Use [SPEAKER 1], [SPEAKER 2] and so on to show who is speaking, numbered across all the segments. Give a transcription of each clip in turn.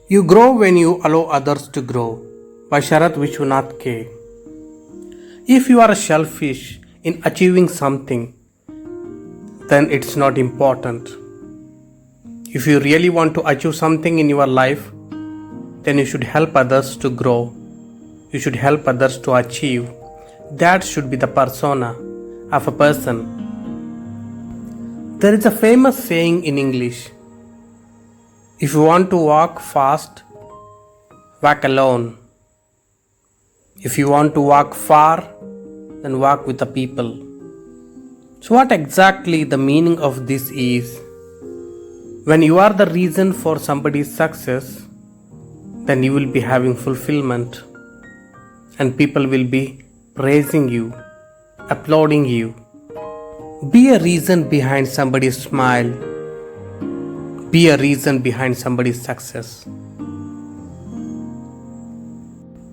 [SPEAKER 1] You grow when you allow others to grow. By Sharat Vishwanath K. If you are selfish in achieving something, then it's not important. If you really want to achieve something in your life, then you should help others to grow. You should help others to achieve. That should be the persona of a person. There is a famous saying in English: if you want to walk fast, walk alone. If you want to walk far, then walk with the people. So what exactly the meaning of this is? When you are the reason for somebody's success, then you will be having fulfillment, and people will be praising you, applauding you. Be a reason behind somebody's smile. Be a reason behind somebody's success.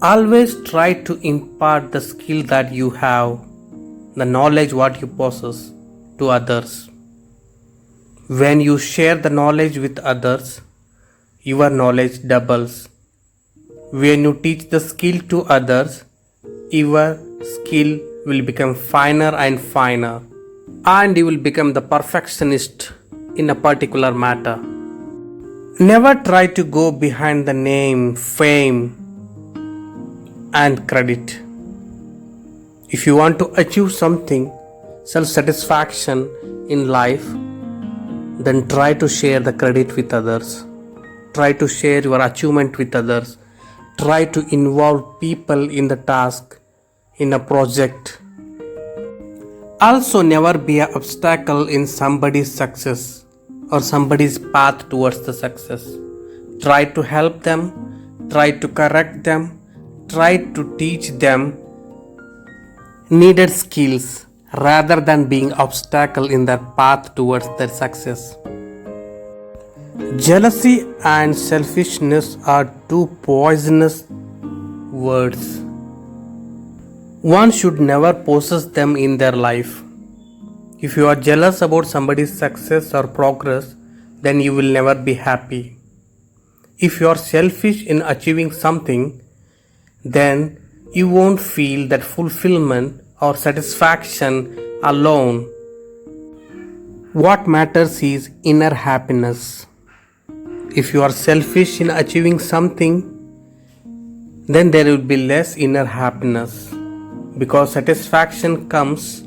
[SPEAKER 1] Always try to impart the skill that you have, the knowledge what you possess, to others. When you share the knowledge with others, your knowledge doubles. When you teach the skill to others, your skill will become finer and finer, and you will become the perfectionist in a particular matter. Never try to go behind the name, fame, and credit. If you want to achieve something, self-satisfaction in life, then try to share the credit with others. Try to share your achievement with others. Try to involve people in the task, in a project. Also, never be an obstacle in somebody's success or somebody's path towards the success. Try to help them, try to correct them, try to teach them needed skills rather than being obstacle in their path towards their success. Jealousy and selfishness are two poisonous words. One should never possess them in their life. If you are jealous about somebody's success or progress, then you will never be happy. If you are selfish in achieving something, then you won't feel that fulfillment or satisfaction alone. What matters is inner happiness. If you are selfish in achieving something, then there will be less inner happiness, because satisfaction comes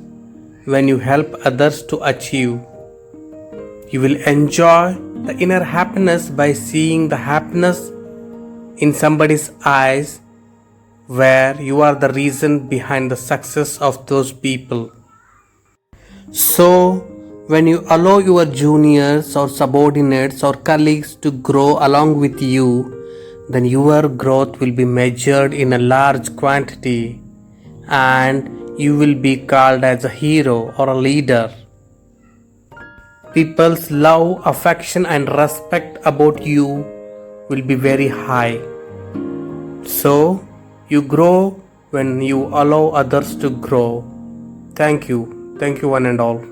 [SPEAKER 1] when you help others to achieve. You will enjoy the inner happiness by seeing the happiness in somebody's eyes, where you are the reason behind the success of those people. So, when you allow your juniors or subordinates or colleagues to grow along with you, then your growth will be measured in a large quantity, and you will be called as a hero or a leader. People's love, affection, and respect about you will be very high. So, you grow when you allow others to grow. Thank you. Thank you, one and all.